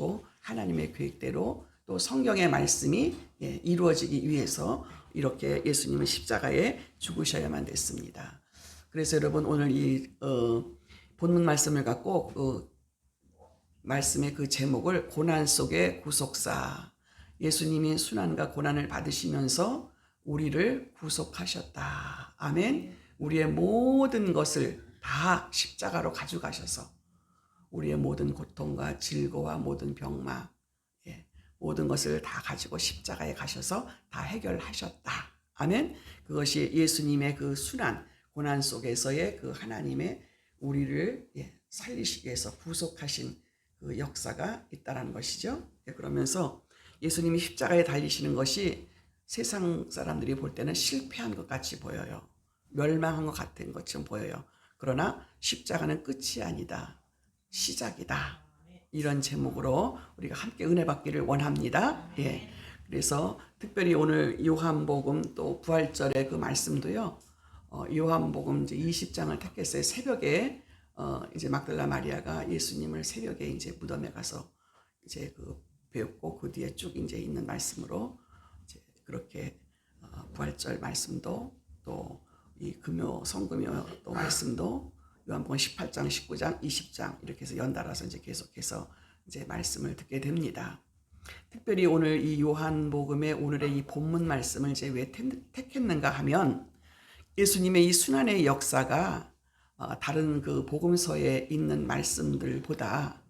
또 하나님의 계획대로 또 성경의 말씀이 이루어지기 위해서 이렇게 예수님은 십자가에 죽으셔야만 됐습니다. 그래서 여러분 오늘 이 본문 말씀을 갖고 말씀의 그 제목을 고난 속의 구속사, 예수님이 순환과 고난을 받으시면서 우리를 구속하셨다. 아멘. 우리의 모든 것을 다 십자가로 가져가셔서 우리의 모든 고통과 질고와 모든 병마, 모든 것을 다 가지고 십자가에 가셔서 다 해결하셨다. 아멘. 그것이 예수님의 그 순환, 고난 속에서의 그 하나님의 우리를 살리시기 위해서 구속하신 그 역사가 있다는 것이죠. 그러면서 예수님이 십자가에 달리시는 것이 세상 사람들이 볼 때는 실패한 것 같이 보여요. 멸망한 것 같은 것처럼 보여요. 그러나 십자가는 끝이 아니다. 시작이다. 이런 제목으로 우리가 함께 은혜 받기를 원합니다. 그래서 특별히 오늘 요한복음 또 부활절의 그 말씀도요. 요한복음 이제 20장을 택했어요. 새벽에 이제 막달라 마리아가 예수님을 새벽에 이제 무덤에 가서 이제 그 배웠고 그 뒤에 쭉 이제 있는 말씀으로 이제 그렇게 부활절 말씀도 또 이 금요 성금요 또 말씀도 요한복음 18장, 19장, 20장 이렇게 해서 연달아서 이제 계속해서 이제 말씀을 듣게 됩니다. 특별히 오늘 이 요한복음의 오늘의 이 본문 말씀을 이제 왜 택했는가 하면 예수님의 이 순환의 역사가 다른 그 복음서에 있는 말씀들보다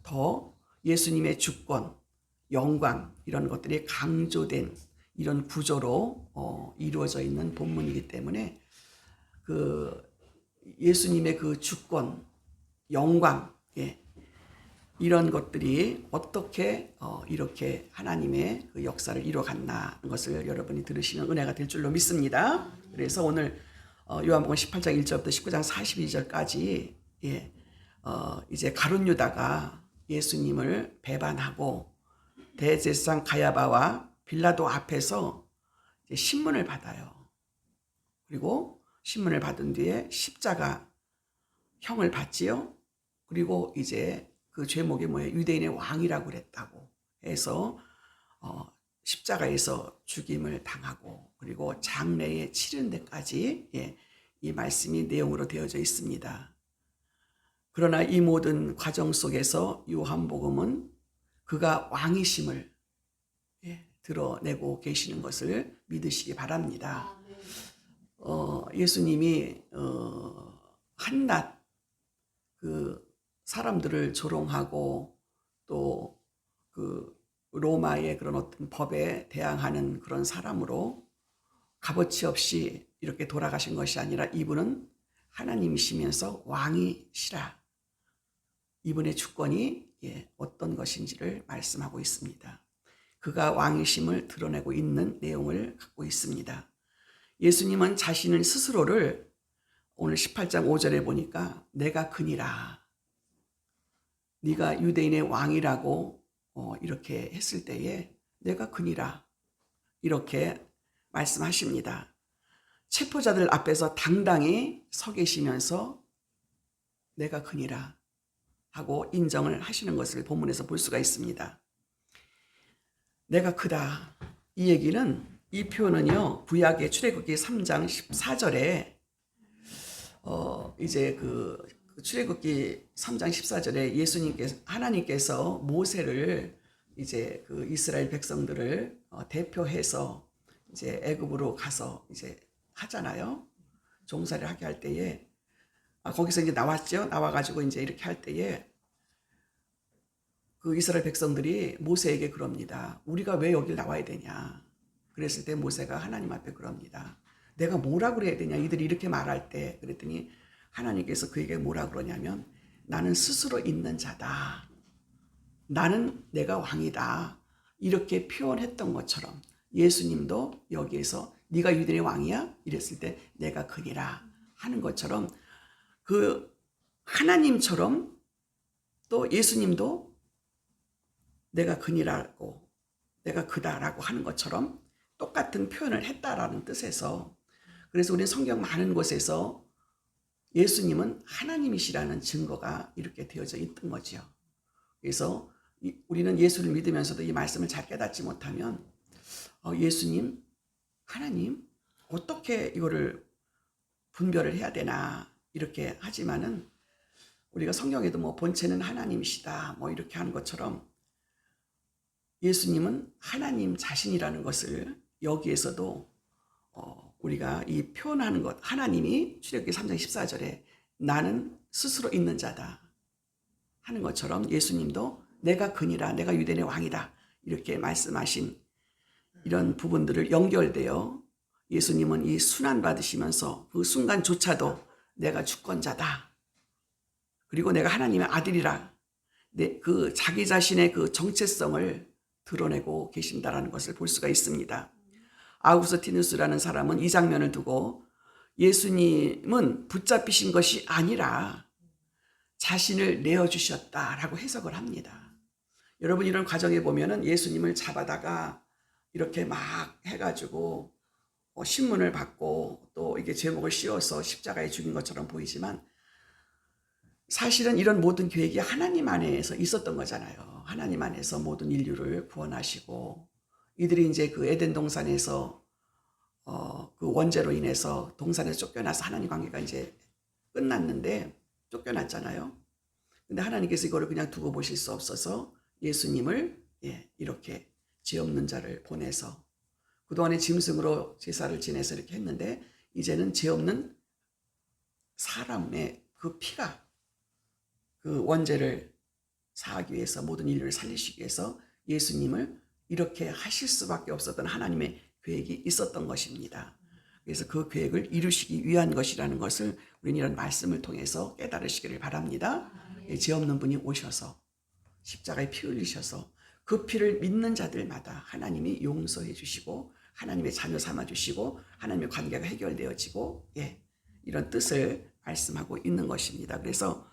더 예수님의 주권, 영광 이런 것들이 강조된 이런 구조로 이루어져 있는 본문이기 때문에 그 예수님의 그 주권, 영광 이런 것들이 어떻게 이렇게 하나님의 그 역사를 이루어갔나 것을 여러분이 들으시면 은혜가 될 줄로 믿습니다. 그래서 오늘 요한복음 18장 1절부터 19장 42절까지 이제 가룟 유다가 예수님을 배반하고 대제사장 가야바와 빌라도 앞에서 이제 신문을 받아요. 그리고 신문을 받은 뒤에 십자가 형을 받지요. 그리고 이제 그 제목이 뭐예요? 유대인의 왕이라고 그랬다고 해서 십자가에서 죽임을 당하고 그리고 장래에 치른 데까지 이 말씀이 내용으로 되어져 있습니다. 그러나 이 모든 과정 속에서 요한복음은 그가 왕이심을 드러내고 계시는 것을 믿으시기 바랍니다. 예수님이 한낱 그 사람들을 조롱하고 또 그 로마의 그런 어떤 법에 대항하는 그런 사람으로 값어치 없이 이렇게 돌아가신 것이 아니라 이분은 하나님이시면서 왕이시라. 이분의 주권이 어떤 것인지를 말씀하고 있습니다. 그가 왕이심을 드러내고 있는 내용을 갖고 있습니다. 예수님은 자신을 스스로를 오늘 18장 5절에 보니까 내가 그니라. 네가 유대인의 왕이라고 이렇게 했을 때에 내가 그니라. 이렇게 말씀하십니다. 체포자들 앞에서 당당히 서 계시면서 내가 그니라 하고 인정을 하시는 것을 본문에서 볼 수가 있습니다. 내가 크다. 이 얘기는 이 표현은요. 구약의 출애굽기 3장 14절에 이제 그 출애굽기 3장 14절에 하나님께서 모세를 이제 그 이스라엘 백성들을 대표해서 이제 애굽으로 가서 이제 하잖아요. 종살이를 하게 할 때에 거기서 이제 나왔죠. 나와가지고 이제 이렇게 할 때에 그 이스라엘 백성들이 모세에게 그럽니다. 우리가 왜 여길 나와야 되냐. 그랬을 때 모세가 하나님 앞에 그럽니다. 내가 뭐라 그래야 되냐. 이들이 이렇게 말할 때 그랬더니 하나님께서 그에게 뭐라 그러냐면 나는 스스로 있는 자다. 나는 내가 왕이다. 이렇게 표현했던 것처럼 예수님도 여기에서 네가 유대인의 왕이야? 이랬을 때 내가 그니라 하는 것처럼 그 하나님처럼 또 예수님도 내가 그니라고 내가 그다라고 하는 것처럼 똑같은 표현을 했다라는 뜻에서 그래서 우리는 성경 많은 곳에서 예수님은 하나님이시라는 증거가 이렇게 되어져 있던 거죠. 그래서 우리는 예수를 믿으면서도 이 말씀을 잘 깨닫지 못하면 예수님, 하나님 어떻게 이거를 분별을 해야 되나 이렇게 하지만은 우리가 성경에도 뭐 본체는 하나님이시다 뭐 이렇게 하는 것처럼 예수님은 하나님 자신이라는 것을 여기에서도 우리가 이 표현하는 것, 하나님이 출애굽기 3장 14절에 나는 스스로 있는 자다 하는 것처럼 예수님도 내가 그니라, 내가 유대인의 왕이다 이렇게 말씀하신 이런 부분들을 연결되어 예수님은 이 순환 받으시면서 그 순간조차도 내가 주권자다, 그리고 내가 하나님의 아들이라, 그 자기 자신의 그 정체성을 드러내고 계신다라는 것을 볼 수가 있습니다. 아우구스티누스라는 사람은 이 장면을 두고 예수님은 붙잡히신 것이 아니라 자신을 내어주셨다라고 해석을 합니다. 여러분, 이런 과정에 보면은 예수님을 잡아다가 이렇게 막 해가지고 신문을 받고 또 이게 제목을 씌워서 십자가에 죽인 것처럼 보이지만 사실은 이런 모든 계획이 하나님 안에서 있었던 거잖아요. 하나님 안에서 모든 인류를 구원하시고 이들이 이제 그 에덴 동산에서 그 원죄로 인해서 동산에서 쫓겨나서 하나님 관계가 이제 끝났는데 쫓겨났잖아요. 근데 하나님께서 이거를 그냥 두고 보실 수 없어서 예수님을 이렇게 죄 없는 자를 보내서 그동안에 짐승으로 제사를 지내서 이렇게 했는데 이제는 죄 없는 사람의 그 피가 그 원죄를 사하기 위해서 모든 인류를 살리시기 위해서 예수님을 이렇게 하실 수밖에 없었던 하나님의 계획이 있었던 것입니다. 그래서 그 계획을 이루시기 위한 것이라는 것을 우리는 이런 말씀을 통해서 깨달으시기를 바랍니다. 죄 없는 분이 오셔서 십자가에 피 흘리셔서 그 피를 믿는 자들마다 하나님이 용서해 주시고 하나님의 자녀 삼아 주시고 하나님의 관계가 해결되어지고 이런 뜻을 말씀하고 있는 것입니다. 그래서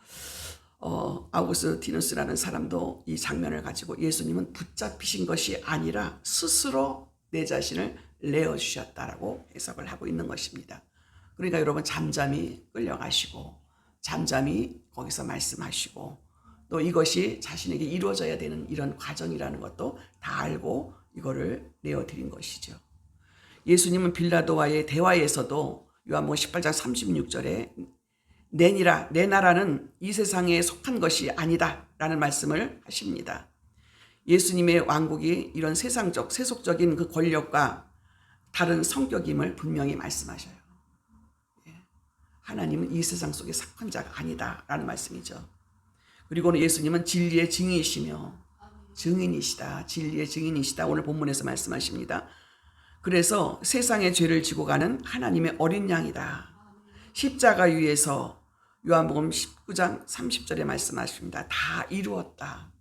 아우구스티누스라는 사람도 이 장면을 가지고 예수님은 붙잡히신 것이 아니라 스스로 내 자신을 내어주셨다라고 해석을 하고 있는 것입니다. 그러니까 여러분, 잠잠히 끌려가시고 잠잠히 거기서 말씀하시고 또 이것이 자신에게 이루어져야 되는 이런 과정이라는 것도 다 알고 이거를 내어드린 것이죠. 예수님은 빌라도와의 대화에서도 요한복음 18장 36절에 내 나라는 이 세상에 속한 것이 아니다 라는 말씀을 하십니다. 예수님의 왕국이 이런 세상적 세속적인 그 권력과 다른 성격임을 분명히 말씀하셔요. 하나님은 이 세상 속에 속한 자가 아니다 라는 말씀이죠. 그리고는 예수님은 진리의 증인이시며 증인이시다, 진리의 증인이시다 오늘 본문에서 말씀하십니다. 그래서 세상의 죄를 지고 가는 하나님의 어린 양이다. 십자가 위에서 요한복음 19장 30절에 말씀하십니다. 다 이루었다.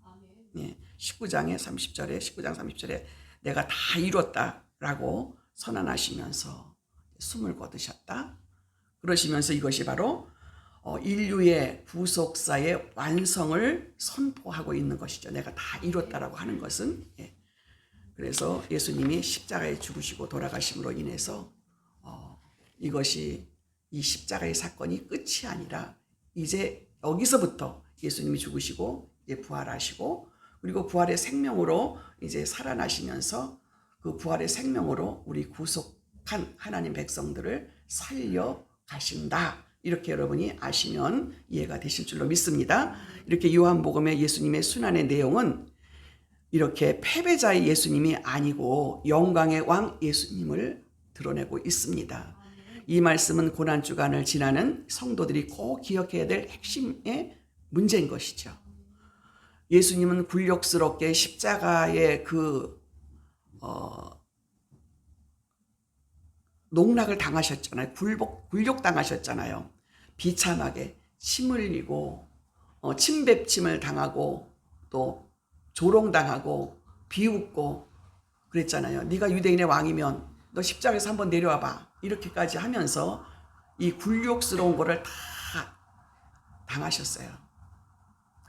19장 30절에 내가 다 이루었다라고 선언하시면서 숨을 거두셨다. 그러시면서 이것이 바로 인류의 구속사의 완성을 선포하고 있는 것이죠. 내가 다 이뤘다라고 하는 것은. 그래서 예수님이 십자가에 죽으시고 돌아가심으로 인해서 이것이 이 십자가의 사건이 끝이 아니라 이제 여기서부터 예수님이 죽으시고 이제 부활하시고 그리고 부활의 생명으로 이제 살아나시면서 그 부활의 생명으로 우리 구속한 하나님 백성들을 살려 가신다. 이렇게 여러분이 아시면 이해가 되실 줄로 믿습니다. 이렇게 요한복음의 예수님의 순환의 내용은 이렇게 패배자의 예수님이 아니고 영광의 왕 예수님을 드러내고 있습니다. 이 말씀은 고난주간을 지나는 성도들이 꼭 기억해야 될 핵심의 문제인 것이죠. 예수님은 굴욕스럽게 십자가의 그 농락을 당하셨잖아요. 굴욕 당하셨잖아요. 비참하게 침 흘리고 침뱉침을 당하고 또 조롱당하고 비웃고 그랬잖아요. 네가 유대인의 왕이면 너 십자가에서 한번 내려와 봐. 이렇게까지 하면서 이 굴욕스러운 거를 다 당하셨어요.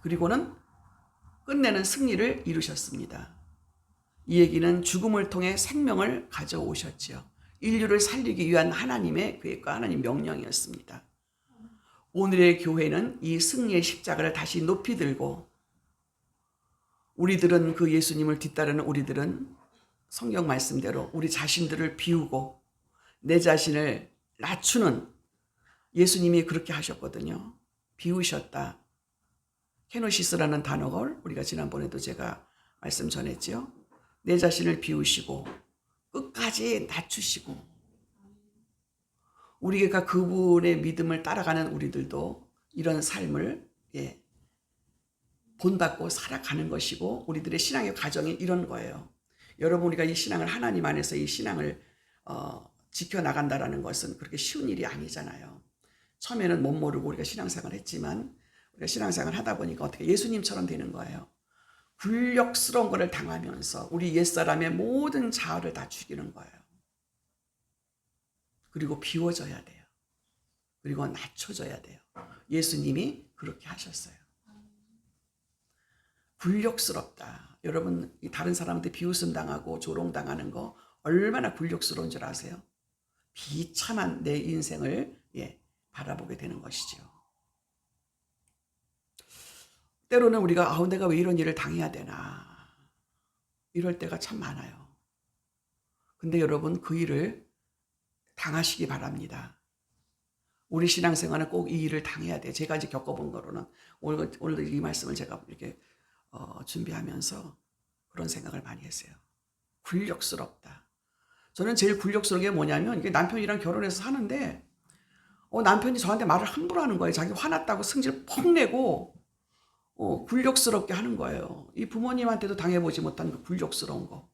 그리고는 끝내는 승리를 이루셨습니다. 이 얘기는 죽음을 통해 생명을 가져오셨지요. 인류를 살리기 위한 하나님의 계획과 하나님 명령이었습니다. 오늘의 교회는 이 승리의 십자가를 다시 높이 들고 우리들은 그 예수님을 뒤따르는 우리들은 성경 말씀대로 우리 자신들을 비우고 내 자신을 낮추는 예수님이 그렇게 하셨거든요. 비우셨다. 케노시스라는 단어를 우리가 지난번에도 제가 말씀 전했죠. 내 자신을 비우시고 끝까지 낮추시고 우리가 그분의 믿음을 따라가는 우리들도 이런 삶을 본받고 살아가는 것이고 우리들의 신앙의 과정이 이런 거예요. 여러분 우리가 이 신앙을 하나님 안에서 이 신앙을 지켜나간다라는 것은 그렇게 쉬운 일이 아니잖아요. 처음에는 못 모르고 우리가 신앙생활을 했지만 우리가 신앙생활을 하다 보니까 어떻게 예수님처럼 되는 거예요. 굴욕스러운 것을 당하면서 우리 옛사람의 모든 자아를 다 죽이는 거예요. 그리고 비워져야 돼요. 그리고 낮춰져야 돼요. 예수님이 그렇게 하셨어요. 굴욕스럽다. 여러분 다른 사람한테 비웃음 당하고 조롱당하는 거 얼마나 굴욕스러운 줄 아세요? 비참한 내 인생을 바라보게 되는 것이죠. 때로는 우리가 내가 왜 이런 일을 당해야 되나 이럴 때가 참 많아요. 근데 여러분 그 일을 당하시기 바랍니다. 우리 신앙생활은 꼭 이 일을 당해야 돼요. 제가 이제 겪어본 거로는 오늘 이 말씀을 제가 이렇게 준비하면서 그런 생각을 많이 했어요. 굴욕스럽다. 저는 제일 굴욕스러운 게 뭐냐면 남편이랑 결혼해서 사는데 남편이 저한테 말을 함부로 하는 거예요. 자기 화났다고 승질 퍽 내고 굴욕스럽게 하는 거예요. 이 부모님한테도 당해보지 못한 그 굴욕스러운 거.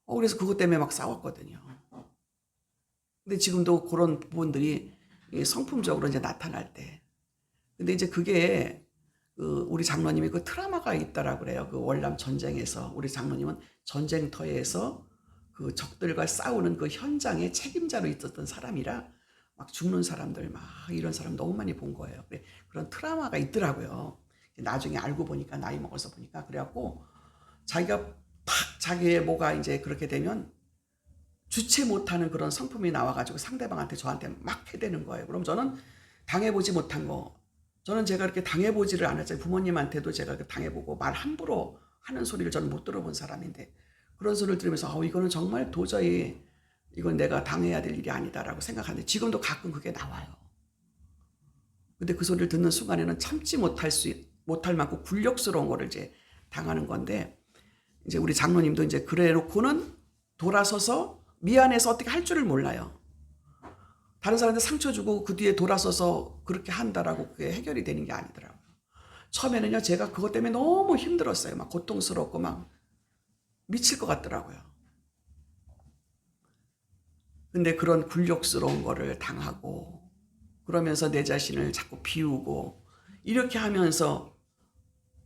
그래서 그것 때문에 막 싸웠거든요. 근데 지금도 그런 부분들이 성품적으로 이제 나타날 때. 근데 이제 그게 우리 장로님이 그 트라우마가 있다라고 그래요. 그 월남 전쟁에서 우리 장로님은 전쟁터에서 그 적들과 싸우는 그 현장에 책임자로 있었던 사람이라 막 죽는 사람들 막 이런 사람 너무 많이 본 거예요. 그런 트라우마가 있더라고요. 나중에 알고 보니까 나이 먹어서 보니까 그래갖고 자기가 팍 자기의 뭐가 이제 그렇게 되면 주체 못하는 그런 성품이 나와가지고 상대방한테 저한테 막 해대는 거예요. 그럼 저는 당해보지 못한 거 저는 제가 이렇게 당해보지를 않았잖아요. 부모님한테도 제가 당해보고 말 함부로 하는 소리를 저는 못 들어본 사람인데 그런 소리를 들으면서 이거는 정말 도저히 이건 내가 당해야 될 일이 아니다라고 생각하는데 지금도 가끔 그게 나와요. 근데 그 소리를 듣는 순간에는 참지 못할 만큼 굴욕스러운 거를 이제 당하는 건데 이제 우리 장로님도 이제 그래 놓고는 돌아서서 미안해서 어떻게 할 줄을 몰라요. 다른 사람한테 상처 주고 그 뒤에 돌아서서 그렇게 한다라고 그게 해결이 되는 게 아니더라고요. 처음에는요 제가 그것 때문에 너무 힘들었어요. 막 고통스럽고 막 미칠 것 같더라고요. 근데 그런 굴욕스러운 거를 당하고 그러면서 내 자신을 자꾸 비우고 이렇게 하면서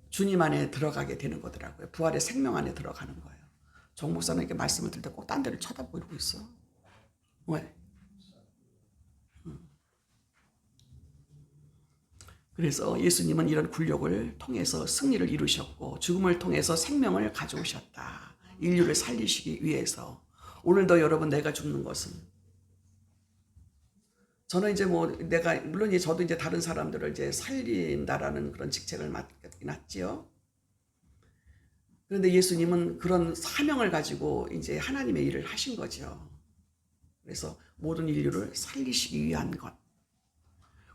주님 안에 들어가게 되는 거더라고요. 부활의 생명 안에 들어가는 거예요. 정 목사는 이렇게 말씀을 들을 때 꼭 딴 데를 쳐다보고 이러고 있어. 왜? 그래서 예수님은 이런 굴욕을 통해서 승리를 이루셨고 죽음을 통해서 생명을 가져오셨다. 인류를 살리시기 위해서. 오늘도 여러분 내가 죽는 것은 저는 이제 내가 물론 이제 저도 이제 다른 사람들을 이제 살린다라는 그런 직책을 맡긴 했지요. 그런데 예수님은 그런 사명을 가지고 이제 하나님의 일을 하신 거죠. 그래서 모든 인류를 살리시기 위한 것.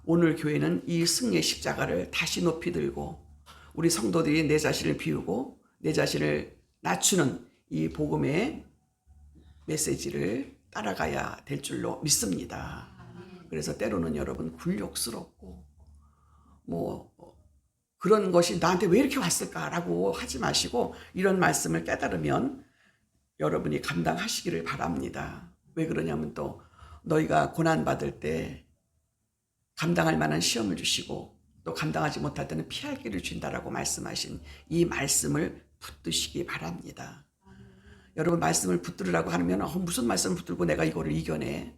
오늘 교회는 이 승리의 십자가를 다시 높이 들고 우리 성도들이 내 자신을 비우고 내 자신을 낮추는 이 복음의 메시지를 따라가야 될 줄로 믿습니다. 그래서 때로는 여러분 굴욕스럽고 그런 것이 나한테 왜 이렇게 왔을까라고 하지 마시고 이런 말씀을 깨달으면 여러분이 감당하시기를 바랍니다. 왜 그러냐면 또 너희가 고난받을 때 감당할 만한 시험을 주시고 또 감당하지 못할 때는 피할 길을 준다라고 말씀하신 이 말씀을 붙드시기 바랍니다. 여러분 말씀을 붙들으라고 하면 무슨 말씀을 붙들고 내가 이거를 이겨내.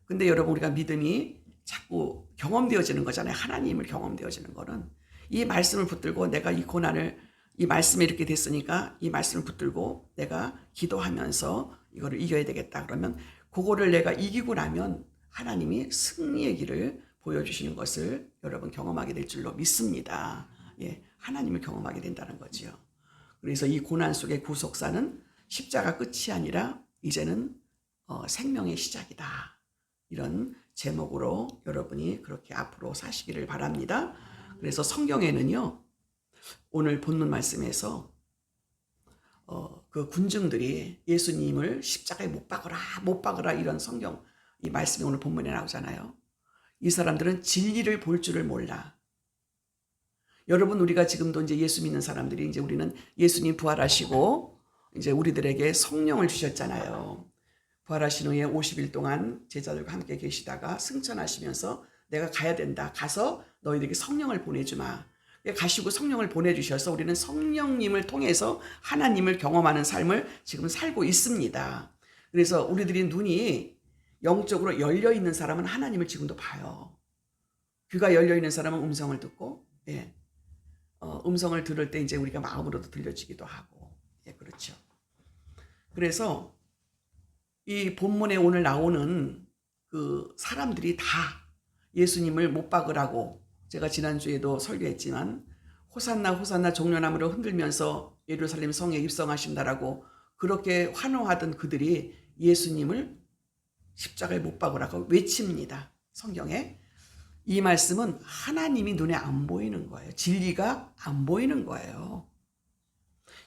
근데 여러분 우리가 믿음이 자꾸 경험되어지는 거잖아요. 하나님을 경험되어지는 거는 이 말씀을 붙들고 내가 이 고난을 이 말씀이 이렇게 됐으니까 이 말씀을 붙들고 내가 기도하면서 이거를 이겨야 되겠다. 그러면 그거를 내가 이기고 나면 하나님이 승리의 길을 보여주시는 것을 여러분 경험하게 될 줄로 믿습니다. 하나님을 경험하게 된다는 거지요. 그래서 이 고난 속의 구속사는 십자가 끝이 아니라 이제는 생명의 시작이다. 이런 제목으로 여러분이 그렇게 앞으로 사시기를 바랍니다. 그래서 성경에는요, 오늘 본문 말씀에서 그 군중들이 예수님을 십자가에 못 박으라 이런 성경 이 말씀이 오늘 본문에 나오잖아요. 이 사람들은 진리를 볼 줄을 몰라. 여러분, 우리가 지금도 이제 예수 믿는 사람들이 이제 우리는 예수님 부활하시고 이제 우리들에게 성령을 주셨잖아요. 부활하신 후에 50일 동안 제자들과 함께 계시다가 승천하시면서 내가 가야 된다. 가서 너희들에게 성령을 보내주마. 가시고 성령을 보내주셔서 우리는 성령님을 통해서 하나님을 경험하는 삶을 지금 살고 있습니다. 그래서 우리들이 눈이 영적으로 열려 있는 사람은 하나님을 지금도 봐요. 귀가 열려 있는 사람은 음성을 듣고, 예. 음성을 들을 때 이제 우리가 마음으로도 들려지기도 하고, 예, 그렇죠. 그래서 이 본문에 오늘 나오는 그 사람들이 다 예수님을 못 박으라고 제가 지난주에도 설교했지만 호산나 호산나 종려나무를 흔들면서 예루살렘 성에 입성하신다라고 그렇게 환호하던 그들이 예수님을 십자가에 못 박으라고 외칩니다. 성경에. 이 말씀은 하나님이 눈에 안 보이는 거예요. 진리가 안 보이는 거예요.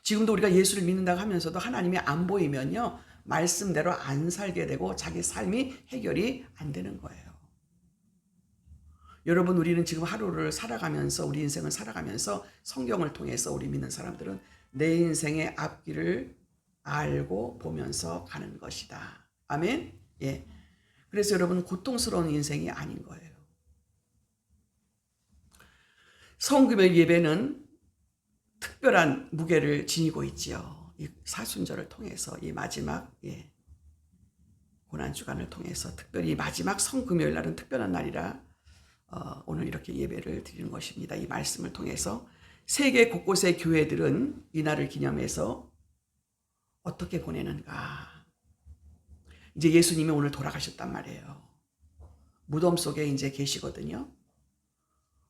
지금도 우리가 예수를 믿는다고 하면서도 하나님이 안 보이면요, 말씀대로 안 살게 되고 자기 삶이 해결이 안 되는 거예요. 여러분, 우리는 지금 하루를 살아가면서 우리 인생을 살아가면서 성경을 통해서 우리 믿는 사람들은 내 인생의 앞길을 알고 보면서 가는 것이다. 아멘? 예. 그래서 여러분, 고통스러운 인생이 아닌 거예요. 성금요일 예배는 특별한 무게를 지니고 있지요. 이 사순절을 통해서 이 마지막 고난주간을 통해서 특별히 마지막 성금요일 날은 특별한 날이라 오늘 이렇게 예배를 드리는 것입니다. 이 말씀을 통해서 세계 곳곳의 교회들은 이 날을 기념해서 어떻게 보내는가. 이제 예수님이 오늘 돌아가셨단 말이에요. 무덤 속에 이제 계시거든요.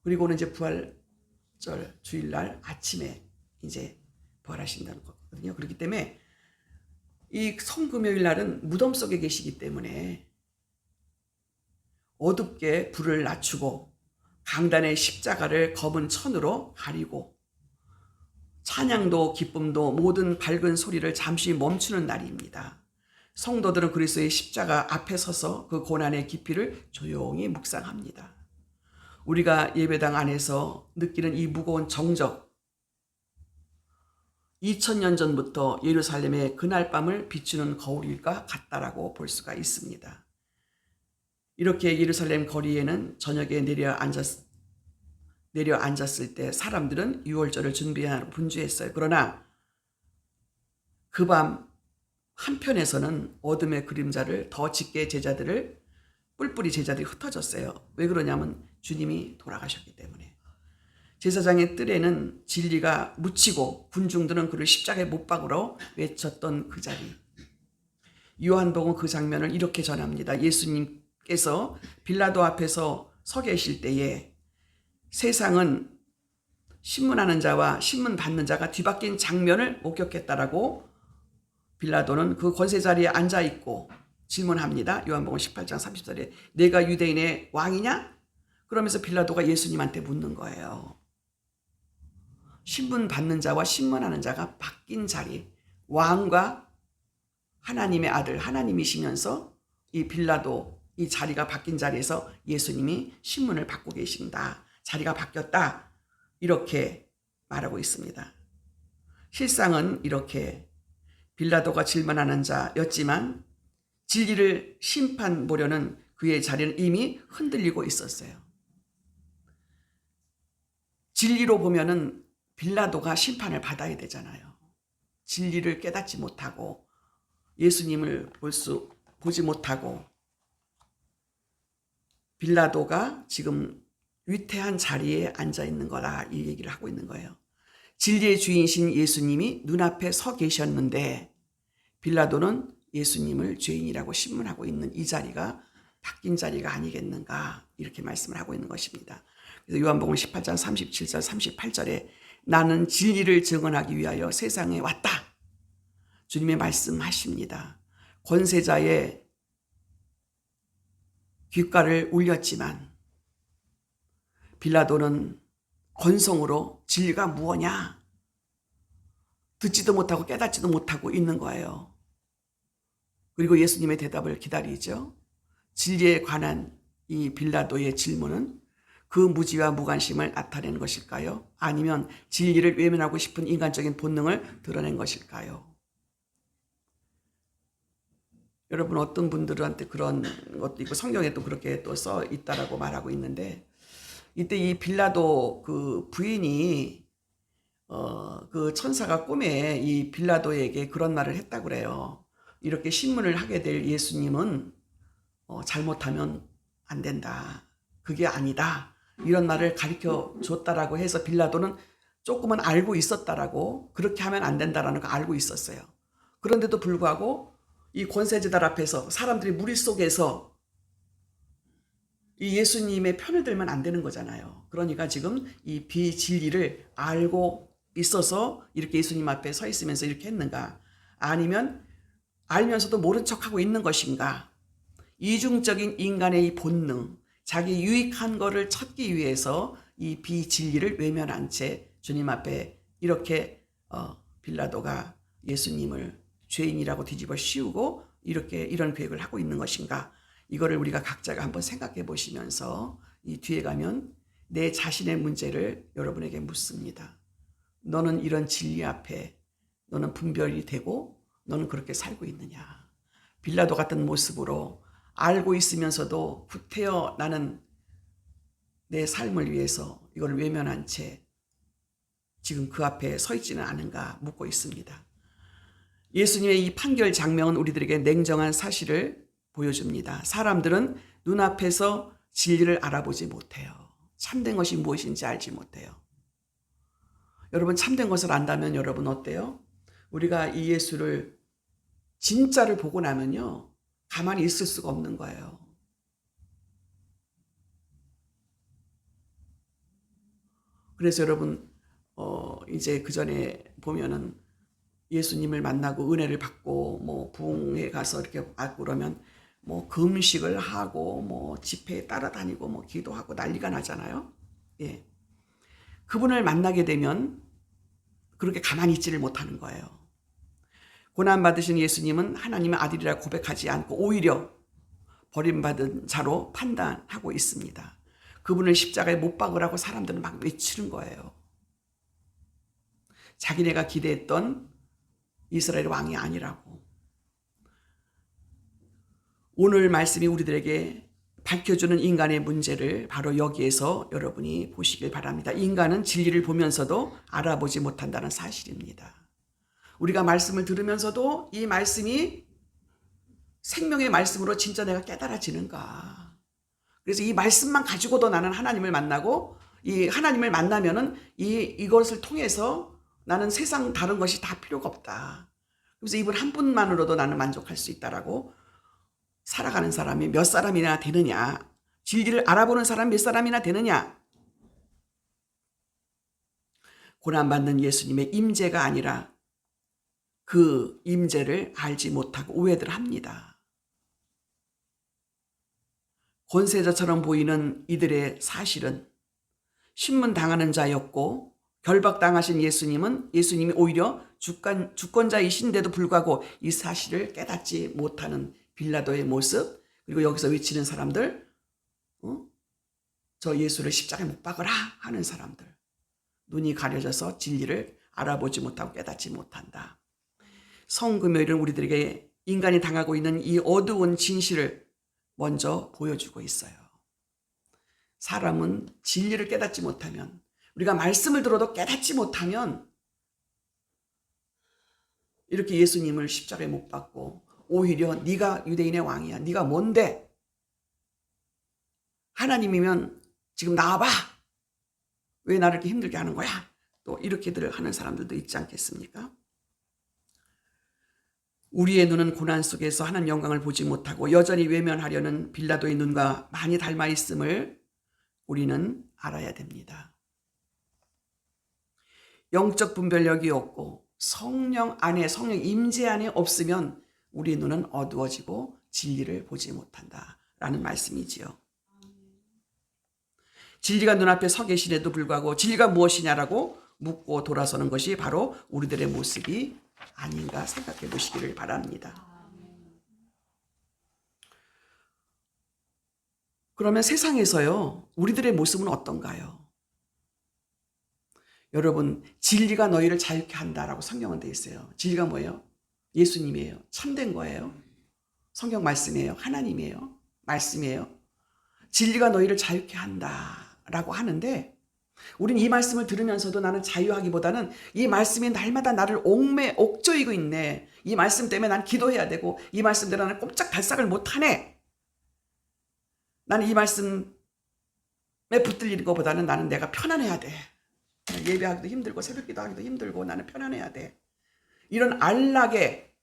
그리고는 이제 부활절 주일날 아침에 이제 부활하신다는 거거든요. 그렇기 때문에 이 성금요일 날은 무덤 속에 계시기 때문에 어둡게 불을 낮추고 강단의 십자가를 검은 천으로 가리고 찬양도 기쁨도 모든 밝은 소리를 잠시 멈추는 날입니다. 성도들은 그리스도의 십자가 앞에 서서 그 고난의 깊이를 조용히 묵상합니다. 우리가 예배당 안에서 느끼는 이 무거운 정적, 2000년 전부터 예루살렘의 그날 밤을 비추는 거울과 같다라고 볼 수가 있습니다. 이렇게 예루살렘 거리에는 저녁에 내려 앉았을 때 사람들은 유월절을 준비하러 분주했어요. 그러나 그 밤 한편에서는 어둠의 그림자를 더 짙게 뿔뿔이 제자들이 흩어졌어요. 왜 그러냐면 주님이 돌아가셨기 때문에. 제사장의 뜰에는 진리가 묻히고 군중들은 그를 십자가에 못 박으러 외쳤던 그 자리. 요한복음 그 장면을 이렇게 전합니다. 예수님께서 빌라도 앞에서 서 계실 때에 세상은 신문하는 자와 신문 받는 자가 뒤바뀐 장면을 목격했다라고 빌라도는 그 권세 자리에 앉아 있고 질문합니다. 요한복음 18장 30절에 내가 유대인의 왕이냐? 그러면서 빌라도가 예수님한테 묻는 거예요. 신문 받는 자와 신문하는 자가 바뀐 자리, 왕과 하나님의 아들 하나님이시면서 이 빌라도 이 자리가 바뀐 자리에서 예수님이 신문을 받고 계신다. 자리가 바뀌었다. 이렇게 말하고 있습니다. 실상은 이렇게 빌라도가 질문하는 자였지만 진리를 심판 보려는 그의 자리는 이미 흔들리고 있었어요. 진리로 보면은 빌라도가 심판을 받아야 되잖아요. 진리를 깨닫지 못하고 예수님을 보지 못하고 빌라도가 지금 위태한 자리에 앉아 있는 거라 이 얘기를 하고 있는 거예요. 진리의 주인이신 예수님이 눈앞에 서 계셨는데 빌라도는 예수님을 죄인이라고 신문하고 있는 이 자리가 바뀐 자리가 아니겠는가 이렇게 말씀을 하고 있는 것입니다. 그래서 요한복음 18장 37절 38절에 나는 진리를 증언하기 위하여 세상에 왔다. 주님의 말씀하십니다. 권세자의 귓가를 울렸지만 빌라도는 건성으로 진리가 무엇냐? 듣지도 못하고 깨닫지도 못하고 있는 거예요. 그리고 예수님의 대답을 기다리죠. 진리에 관한 이 빌라도의 질문은 그 무지와 무관심을 나타낸 것일까요? 아니면 진리를 외면하고 싶은 인간적인 본능을 드러낸 것일까요? 여러분, 어떤 분들한테 그런 것도 있고 성경에도 그렇게 또 써 있다라고 말하고 있는데, 이때 이 빌라도 그 부인이 그 천사가 꿈에 이 빌라도에게 그런 말을 했다고 그래요. 이렇게 신문을 하게 될 예수님은 잘못하면 안 된다. 그게 아니다. 이런 말을 가르쳐 줬다라고 해서 빌라도는 조금은 알고 있었다라고, 그렇게 하면 안 된다라는 거 알고 있었어요. 그런데도 불구하고 이 권세자들 앞에서 사람들이 무리 속에서 이 예수님의 편을 들면 안 되는 거잖아요. 그러니까 지금 이 비진리를 알고 있어서 이렇게 예수님 앞에 서 있으면서 이렇게 했는가? 아니면 알면서도 모른 척하고 있는 것인가? 이중적인 인간의 이 본능, 자기 유익한 거를 찾기 위해서 이 비진리를 외면한 채 주님 앞에 이렇게 빌라도가 예수님을 죄인이라고 뒤집어 씌우고 이렇게 이런 계획을 하고 있는 것인가? 이거를 우리가 각자가 한번 생각해 보시면서 이 뒤에 가면 내 자신의 문제를 여러분에게 묻습니다. 너는 이런 진리 앞에 너는 분별이 되고 너는 그렇게 살고 있느냐? 빌라도 같은 모습으로 알고 있으면서도 후퇴어 나는 내 삶을 위해서 이걸 외면한 채 지금 그 앞에 서 있지는 않은가 묻고 있습니다. 예수님의 이 판결 장면은 우리들에게 냉정한 사실을 보여줍니다. 사람들은 눈앞에서 진리를 알아보지 못해요. 참된 것이 무엇인지 알지 못해요. 여러분, 참된 것을 안다면 여러분 어때요? 우리가 이 예수를 진짜를 보고 나면요, 가만히 있을 수가 없는 거예요. 그래서 여러분 이제 그 전에 보면은 예수님을 만나고 은혜를 받고 뭐 부흥회 가서 이렇게 왔고 그러면 뭐 금식을 하고 뭐 집회에 따라다니고 뭐 기도하고 난리가 나잖아요. 예. 그분을 만나게 되면 그렇게 가만히 있지를 못하는 거예요. 고난받으신 예수님은 하나님의 아들이라 고백하지 않고 오히려 버림받은 자로 판단하고 있습니다. 그분을 십자가에 못 박으라고 사람들은 막 외치는 거예요. 자기네가 기대했던 이스라엘 왕이 아니라고. 오늘 말씀이 우리들에게 밝혀주는 인간의 문제를 바로 여기에서 여러분이 보시길 바랍니다. 인간은 진리를 보면서도 알아보지 못한다는 사실입니다. 우리가 말씀을 들으면서도 이 말씀이 생명의 말씀으로 진짜 내가 깨달아지는가. 그래서 이 말씀만 가지고도 나는 하나님을 만나고 이 하나님을 만나면은 이것을 통해서 나는 세상 다른 것이 다 필요가 없다. 그래서 이분 한 분만으로도 나는 만족할 수 있다라고 살아가는 사람이 몇 사람이나 되느냐? 진리를 알아보는 사람 몇 사람이나 되느냐? 고난받는 예수님의 임재가 아니라 그 임재를 알지 못하고 오해들 합니다. 권세자처럼 보이는 이들의 사실은 신문당하는 자였고 결박당하신 예수님이 오히려 주권자이신데도 불구하고 이 사실을 깨닫지 못하는 빌라도의 모습, 그리고 여기서 외치는 사람들, 저 예수를 십자가에 못 박으라 하는 사람들, 눈이 가려져서 진리를 알아보지 못하고 깨닫지 못한다. 성금요일은 우리들에게 인간이 당하고 있는 이 어두운 진실을 먼저 보여주고 있어요. 사람은 진리를 깨닫지 못하면, 우리가 말씀을 들어도 깨닫지 못하면 이렇게 예수님을 십자가에 못 박고 오히려 네가 유대인의 왕이야. 네가 뭔데? 하나님이면 지금 나와봐. 왜 나를 이렇게 힘들게 하는 거야? 또 이렇게들 하는 사람들도 있지 않겠습니까? 우리의 눈은 고난 속에서 하나님 영광을 보지 못하고 여전히 외면하려는 빌라도의 눈과 많이 닮아 있음을 우리는 알아야 됩니다. 영적 분별력이 없고 성령 안에, 성령 임재 안에 없으면 우리 눈은 어두워지고 진리를 보지 못한다라는 말씀이지요. 진리가 눈앞에 서 계시에도 불구하고 진리가 무엇이냐라고 묻고 돌아서는 것이 바로 우리들의 모습이 아닌가 생각해 보시기를 바랍니다. 그러면 세상에서요, 우리들의 모습은 어떤가요? 여러분, 진리가 너희를 자유케 한다라고 성경은 되어 있어요. 진리가 뭐예요? 예수님이에요. 참된 거예요. 성경 말씀이에요. 하나님이에요. 말씀이에요. 진리가 너희를 자유케 한다라고 하는데, 우린 이 말씀을 들으면서도 나는 자유하기보다는 이 말씀이 날마다 나를 옥조이고 있네. 이 말씀 때문에 난 기도해야 되고, 이 말씀 때문에 나는 꼼짝달싹을 못하네. 나는 이 말씀에 붙들리는 것보다는 나는 내가 편안해야 돼. 예배하기도 힘들고 새벽기도 하기도 힘들고 나는 편안해야 돼. 이런 안락에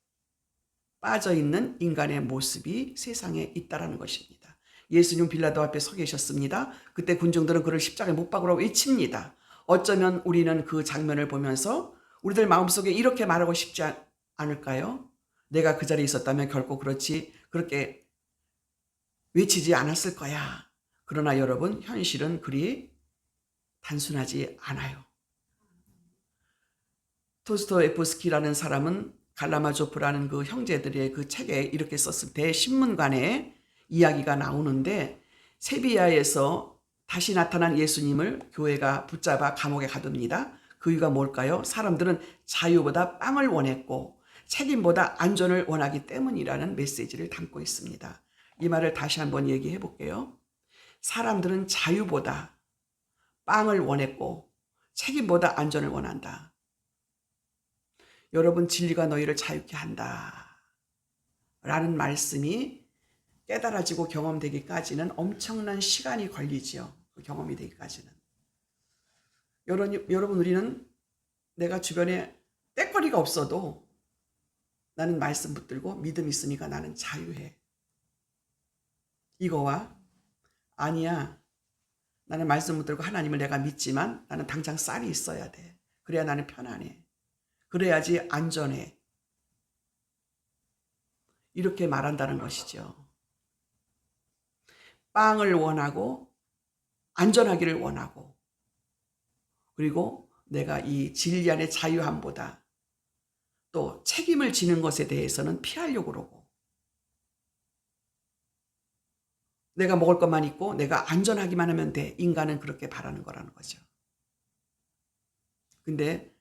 빠져있는 인간의 모습이 세상에 있다라는 것입니다. 예수님 빌라도 앞에 서 계셨습니다. 그때 군중들은 그를 십자가에 못 박으라고 외칩니다. 어쩌면 우리는 그 장면을 보면서 우리들 마음속에 이렇게 말하고 싶지 않을까요? 내가 그 자리에 있었다면 결코 그렇게 외치지 않았을 거야. 그러나 여러분, 현실은 그리 단순하지 않아요. 도스토옙스키라는 사람은 갈라마조프라는 그 형제들의 그 책에 이렇게 썼을 때 신문관에 이야기가 나오는데, 세비야에서 다시 나타난 예수님을 교회가 붙잡아 감옥에 가둡니다. 그 이유가 뭘까요? 사람들은 자유보다 빵을 원했고 책임보다 안전을 원하기 때문이라는 메시지를 담고 있습니다. 이 말을 다시 한번 얘기해 볼게요. 사람들은 자유보다 빵을 원했고 책임보다 안전을 원한다. 여러분, 진리가 너희를 자유케 한다 라는 말씀이 깨달아지고 경험되기까지는 엄청난 시간이 걸리지요. 그 경험이 되기까지는. 여러분, 우리는 내가 주변에 떼거리가 없어도 나는 말씀 붙들고 믿음 있으니까 나는 자유해. 이거와 아니야, 나는 말씀 붙들고 하나님을 내가 믿지만 나는 당장 쌀이 있어야 돼. 그래야 나는 편안해. 그래야지 안전해. 이렇게 말한다는 것이죠. 빵을 원하고 안전하기를 원하고, 그리고 내가 이 진리 안의 자유함보다 또 책임을 지는 것에 대해서는 피하려고 그러고, 내가 먹을 것만 있고 내가 안전하기만 하면 돼. 인간은 그렇게 바라는 거라는 거죠. 근데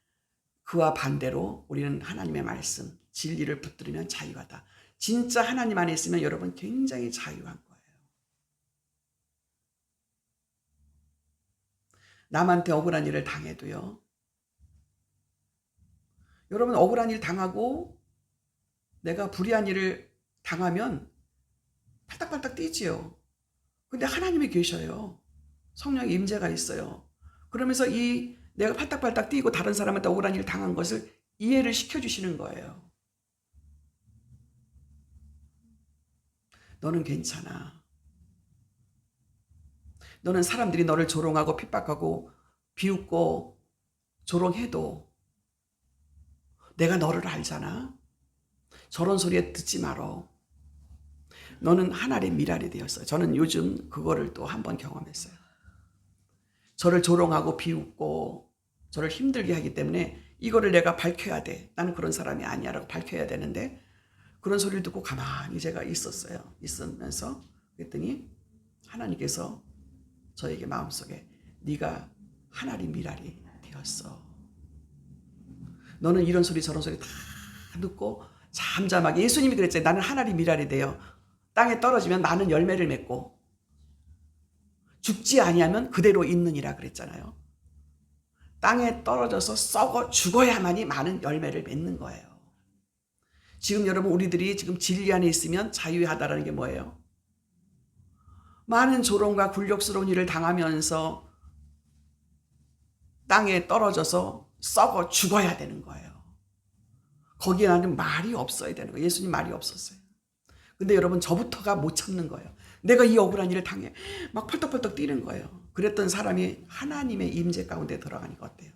그와 반대로 우리는 하나님의 말씀, 진리를 붙들으면 자유하다. 진짜 하나님 안에 있으면 여러분 굉장히 자유한 거예요. 남한테 억울한 일을 당해도요, 여러분, 억울한 일 당하고 내가 불의한 일을 당하면 팔딱팔딱 뛰지요. 근데 하나님이 계셔요. 성령의 임재가 있어요. 그러면서 내가 팔딱팔딱 뛰고 다른 사람한테 억울한 일 당한 것을 이해를 시켜주시는 거예요. 너는 괜찮아. 너는 사람들이 너를 조롱하고 핍박하고 비웃고 조롱해도 내가 너를 알잖아. 저런 소리에 듣지 말어. 너는 하나님의 미랄이 되었어요. 저는 요즘 그거를 또 한 번 경험했어요. 저를 조롱하고 비웃고 저를 힘들게 하기 때문에 이거를 내가 밝혀야 돼. 나는 그런 사람이 아니야 라고 밝혀야 되는데, 그런 소리를 듣고 가만히 제가 있었어요. 있으면서 그랬더니 하나님께서 저에게 마음속에 네가 하나님 미랄이 되었어. 너는 이런 소리 저런 소리 다 듣고 잠잠하게, 예수님이 그랬잖아요. 나는 하나님 미랄이 되어 땅에 떨어지면 많은 열매를 맺고 죽지 아니하면 그대로 있느니라 그랬잖아요. 땅에 떨어져서 썩어 죽어야만이 많은 열매를 맺는 거예요. 지금 여러분, 우리들이 지금 진리 안에 있으면 자유하다라는 게 뭐예요? 많은 조롱과 굴욕스러운 일을 당하면서 땅에 떨어져서 썩어 죽어야 되는 거예요. 거기에 나는 말이 없어야 되는 거예요. 예수님 말이 없었어요. 근데 여러분, 저부터가 못 참는 거예요. 내가 이 억울한 일을 당해 막 펄떡펄떡 뛰는 거예요. 그랬던 사람이 하나님의 임재 가운데 들어가니까 어때요?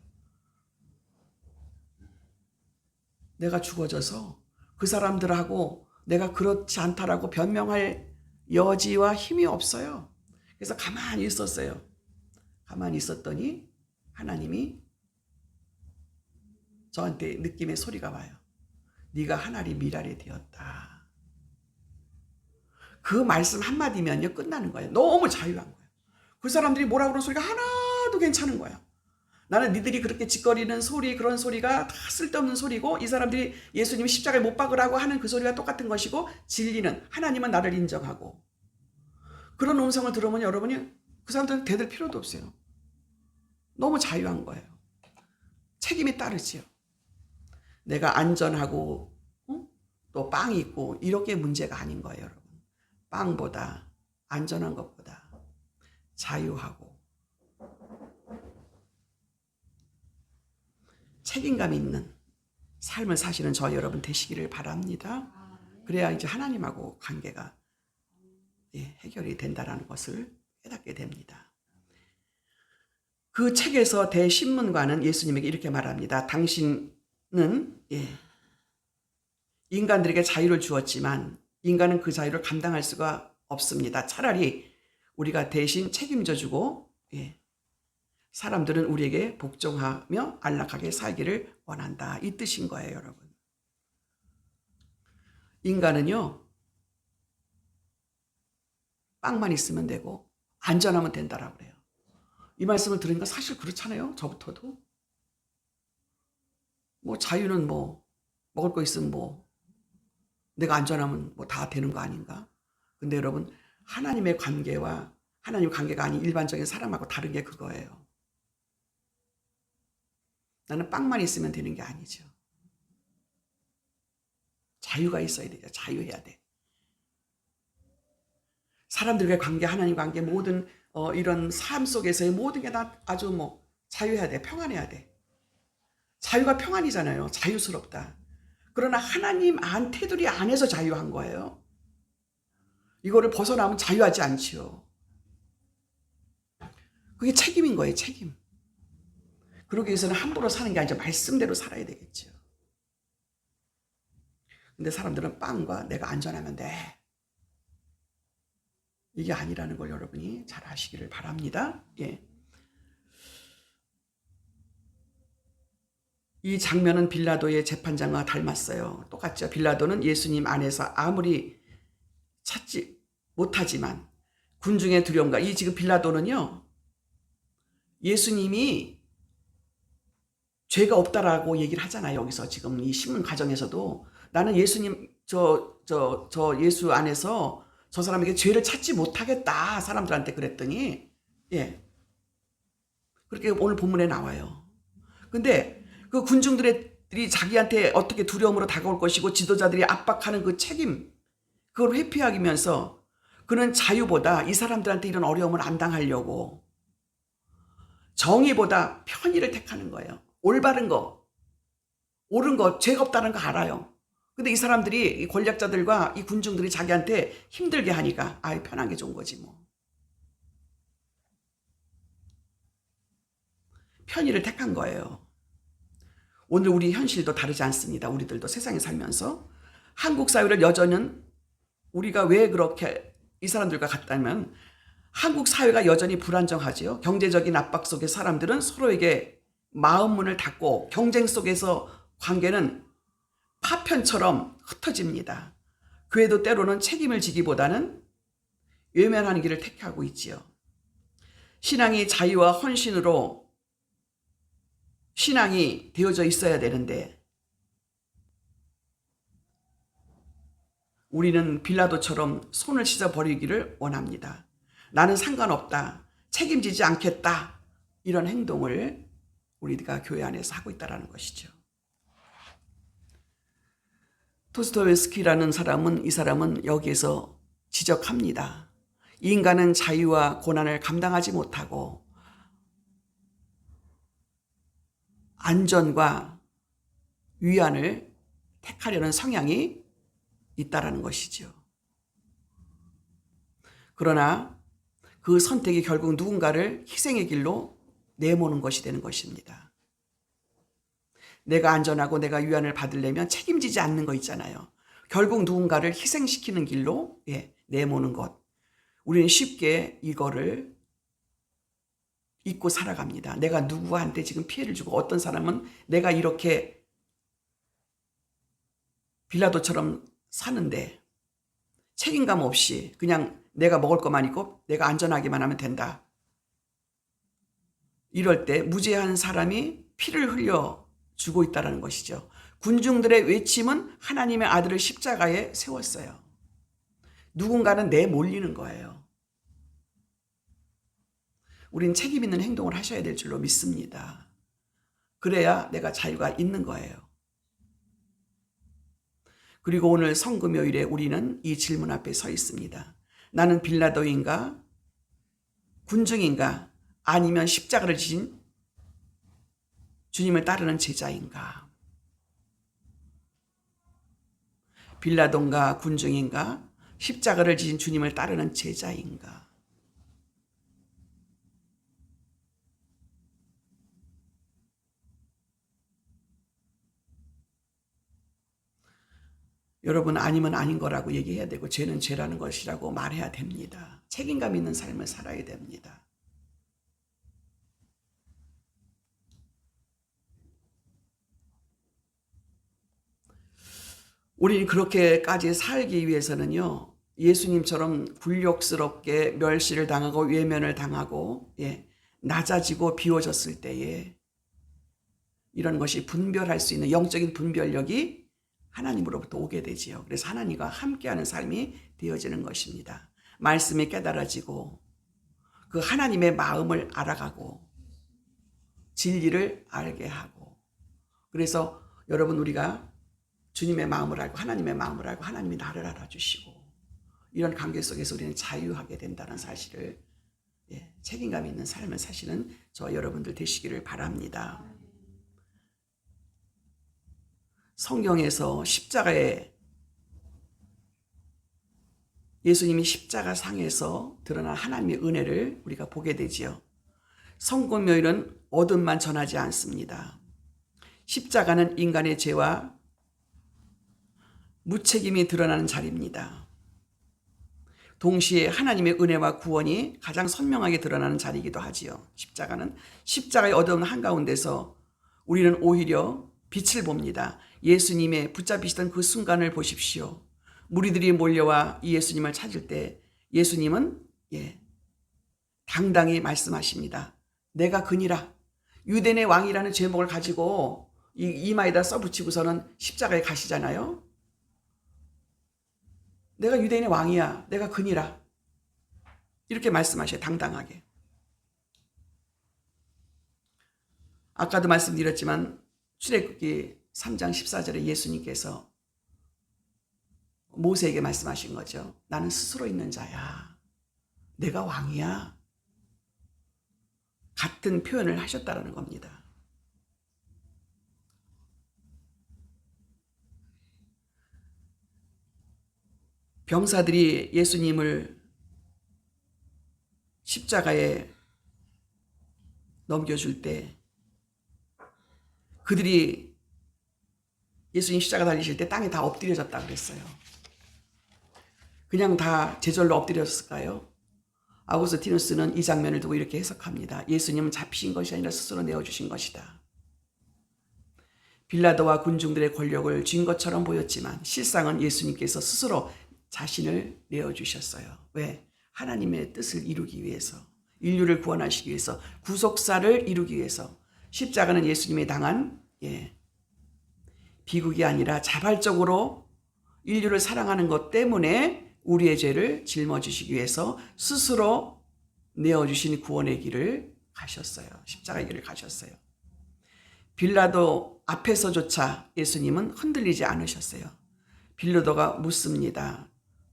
내가 죽어져서 그 사람들하고 내가 그렇지 않다라고 변명할 여지와 힘이 없어요. 그래서 가만히 있었어요. 가만히 있었더니 하나님이 저한테 느낌의 소리가 와요. 네가 하나님 미랄이 되었다. 그 말씀 한마디면요 끝나는 거예요. 너무 자유한 거예요. 그 사람들이 뭐라 그러는 소리가 하나도 괜찮은 거예요. 나는 니들이 그렇게 짓거리는 소리, 그런 소리가 다 쓸데없는 소리고, 이 사람들이 예수님 십자가에 못 박으라고 하는 그 소리가 똑같은 것이고, 진리는 하나님은 나를 인정하고, 그런 음성을 들으면 여러분이 그 사람들은 대들 필요도 없어요. 너무 자유한 거예요. 책임이 따르지요. 내가 안전하고 또 빵이 있고 이렇게 문제가 아닌 거예요, 여러분. 빵보다, 안전한 것보다 자유하고 책임감 있는 삶을 사시는 저 여러분 되시기를 바랍니다. 그래야 이제 하나님하고 관계가 해결이 된다는 것을 깨닫게 됩니다. 그 책에서 대신문관은 예수님에게 이렇게 말합니다. 당신은 인간들에게 자유를 주었지만 인간은 그 자유를 감당할 수가 없습니다. 차라리 우리가 대신 책임져 주고 사람들은 우리에게 복종하며 안락하게 살기를 원한다. 이 뜻인 거예요, 여러분. 인간은요, 빵만 있으면 되고 안전하면 된다라고 그래요. 이 말씀을 들으니까 사실 그렇잖아요. 저부터도. 뭐 자유는 뭐 먹을 거 있으면 뭐 내가 안전하면 뭐 다 되는 거 아닌가? 근데 여러분, 하나님의 관계와 하나님 관계가 아닌 일반적인 사람하고 다른 게 그거예요. 나는 빵만 있으면 되는 게 아니죠. 자유가 있어야 돼요. 자유해야 돼. 사람들과의 관계, 하나님 관계, 모든 이런 삶 속에서의 모든 게 다 아주 뭐 자유해야 돼. 평안해야 돼. 자유가 평안이잖아요. 자유스럽다. 그러나 하나님 테두리 안에서 자유한 거예요. 이거를 벗어나면 자유하지 않지요. 그게 책임인 거예요. 책임. 그러기 위해서는 함부로 사는 게 아니라 말씀대로 살아야 되겠죠. 근데 사람들은 빵과 내가 안전하면 돼. 이게 아니라는 걸 여러분이 잘 아시기를 바랍니다. 이 장면은 빌라도의 재판장과 닮았어요. 똑같죠. 빌라도는 예수님 안에서 아무리 찾지 못하지만 군중의 두려움과 이 지금 빌라도는요, 예수님이 죄가 없다라고 얘기를 하잖아요. 여기서 지금 이 신문 과정에서도 나는 예수님 저 예수 안에서 저 사람에게 죄를 찾지 못하겠다 사람들한테 그랬더니 그렇게 오늘 본문에 나와요. 근데 그 군중들이 자기한테 어떻게 두려움으로 다가올 것이고 지도자들이 압박하는 그 책임 그걸 회피하면서 그는 자유보다 이 사람들한테 이런 어려움을 안 당하려고 정의보다 편의를 택하는 거예요. 올바른 거, 옳은 거, 죄가 없다는 거 알아요. 근데 이 사람들이, 이 권력자들과 이 군중들이 자기한테 힘들게 하니까 편한 게 좋은 거지 뭐. 편의를 택한 거예요. 오늘 우리 현실도 다르지 않습니다. 우리들도 세상에 살면서 한국 사회를 여전히 우리가 왜 그렇게 이 사람들과 같다면 한국 사회가 여전히 불안정하지요. 경제적인 압박 속에 사람들은 서로에게 마음 문을 닫고 경쟁 속에서 관계는 파편처럼 흩어집니다. 그래도 때로는 책임을 지기보다는 외면하는 길을 택하고 있지요. 신앙이 자유와 헌신으로 신앙이 되어져 있어야 되는데 우리는 빌라도처럼 손을 씻어버리기를 원합니다. 나는 상관없다. 책임지지 않겠다. 이런 행동을 우리가 교회 안에서 하고 있다는 것이죠. 토스토옙스키라는 사람은 이 사람은 여기에서 지적합니다. 인간은 자유와 고난을 감당하지 못하고 안전과 위안을 택하려는 성향이 있다라는 것이죠. 그러나 그 선택이 결국 누군가를 희생의 길로 내모는 것이 되는 것입니다. 내가 안전하고 내가 위안을 받으려면 책임지지 않는 거 있잖아요. 결국 누군가를 희생시키는 길로 내모는 것. 우리는 쉽게 이거를 잊고 살아갑니다. 내가 누구한테 지금 피해를 주고 어떤 사람은 내가 이렇게 빌라도처럼 사는데 책임감 없이 그냥 내가 먹을 것만 있고 내가 안전하기만 하면 된다. 이럴 때 무죄한 사람이 피를 흘려 주고 있다는 것이죠. 군중들의 외침은 하나님의 아들을 십자가에 세웠어요. 누군가는 내몰리는 거예요. 우린 책임 있는 행동을 하셔야 될 줄로 믿습니다. 그래야 내가 자유가 있는 거예요. 그리고 오늘 성금요일에 우리는 이 질문 앞에 서 있습니다. 나는 빌라도인가? 군중인가? 아니면 십자가를 지신 주님을 따르는 제자인가? 빌라도인가? 군중인가? 십자가를 지신 주님을 따르는 제자인가? 여러분, 아니면 아닌 거라고 얘기해야 되고 죄는 죄라는 것이라고 말해야 됩니다. 책임감 있는 삶을 살아야 됩니다. 우리는 그렇게까지 살기 위해서는요, 예수님처럼 굴욕스럽게 멸시를 당하고 외면을 당하고 낮아지고 비워졌을 때에 이런 것이 분별할 수 있는 영적인 분별력이 하나님으로부터 오게 되지요. 그래서 하나님과 함께하는 삶이 되어지는 것입니다. 말씀이 깨달아지고 그 하나님의 마음을 알아가고 진리를 알게 하고, 그래서 여러분, 우리가 주님의 마음을 알고 하나님의 마음을 알고 하나님이 나를 알아주시고 이런 관계 속에서 우리는 자유하게 된다는 사실을, 책임감 있는 삶을 사시는 저 여러분들 되시기를 바랍니다. 성경에서 십자가에 예수님이 십자가 상에서 드러난 하나님의 은혜를 우리가 보게 되지요. 성금요일은 어둠만 전하지 않습니다. 십자가는 인간의 죄와 무책임이 드러나는 자리입니다. 동시에 하나님의 은혜와 구원이 가장 선명하게 드러나는 자리이기도 하지요. 십자가의 어두운 한가운데서 우리는 오히려 빛을 봅니다. 예수님의 붙잡히시던 그 순간을 보십시오. 무리들이 몰려와 이 예수님을 찾을 때 예수님은 당당히 말씀하십니다. 내가 그니라. 유대인의 왕이라는 제목을 가지고 이마에다 써붙이고서는 십자가에 가시잖아요. 내가 유대인의 왕이야. 내가 그니라. 이렇게 말씀하셔요. 당당하게. 아까도 말씀드렸지만 출애굽기 3장 14절에 예수님께서 모세에게 말씀하신 거죠. 나는 스스로 있는 자야. 내가 왕이야. 같은 표현을 하셨다는 겁니다. 병사들이 예수님을 십자가에 넘겨줄 때 그들이 예수님 십자가 달리실 때 땅에 다 엎드려졌다 그랬어요. 그냥 다 제절로 엎드렸을까요? 아우구스티누스는 이 장면을 두고 이렇게 해석합니다. 예수님은 잡히신 것이 아니라 스스로 내어주신 것이다. 빌라도와 군중들의 권력을 쥔 것처럼 보였지만 실상은 예수님께서 스스로 자신을 내어주셨어요. 왜? 하나님의 뜻을 이루기 위해서, 인류를 구원하시기 위해서, 구속사를 이루기 위해서. 십자가는 예수님이 당한 비극이 아니라 자발적으로 인류를 사랑하는 것 때문에 우리의 죄를 짊어지시기 위해서 스스로 내어주신 구원의 길을 가셨어요. 십자가의 길을 가셨어요. 빌라도 앞에서조차 예수님은 흔들리지 않으셨어요. 빌라도가 묻습니다.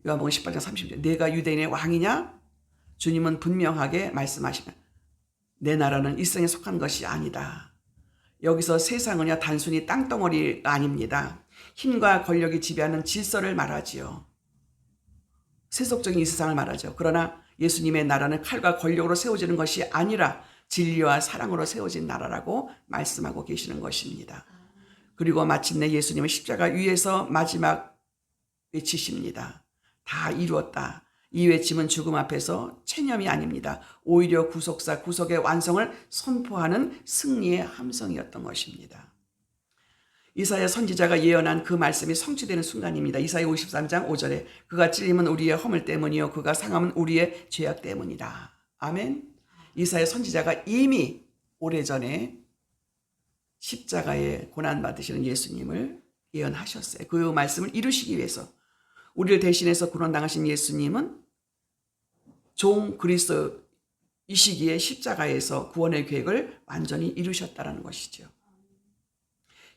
요한복음 18장 30절. 내가 유대인의 왕이냐? 주님은 분명하게 말씀하시면 내 나라는 이 세상에 속한 것이 아니다. 여기서 세상은요, 단순히 땅덩어리가 아닙니다. 힘과 권력이 지배하는 질서를 말하지요. 세속적인 이 세상을 말하죠. 그러나 예수님의 나라는 칼과 권력으로 세워지는 것이 아니라 진리와 사랑으로 세워진 나라라고 말씀하고 계시는 것입니다. 그리고 마침내 예수님은 십자가 위에서 마지막 외치십니다. 다 이루었다. 이 외침은 죽음 앞에서 체념이 아닙니다. 오히려 구속사 구속의 완성을 선포하는 승리의 함성이었던 것입니다. 이사야 선지자가 예언한 그 말씀이 성취되는 순간입니다. 이사야 53장 5절에 그가 찔림은 우리의 허물 때문이요 그가 상함은 우리의 죄악 때문이라. 아멘. 이사야 선지자가 이미 오래전에 십자가에 고난받으시는 예수님을 예언하셨어요. 그 말씀을 이루시기 위해서 우리를 대신해서 고난당하신 예수님은 종 그리스도 이 시기에 십자가에서 구원의 계획을 완전히 이루셨다는 것이죠.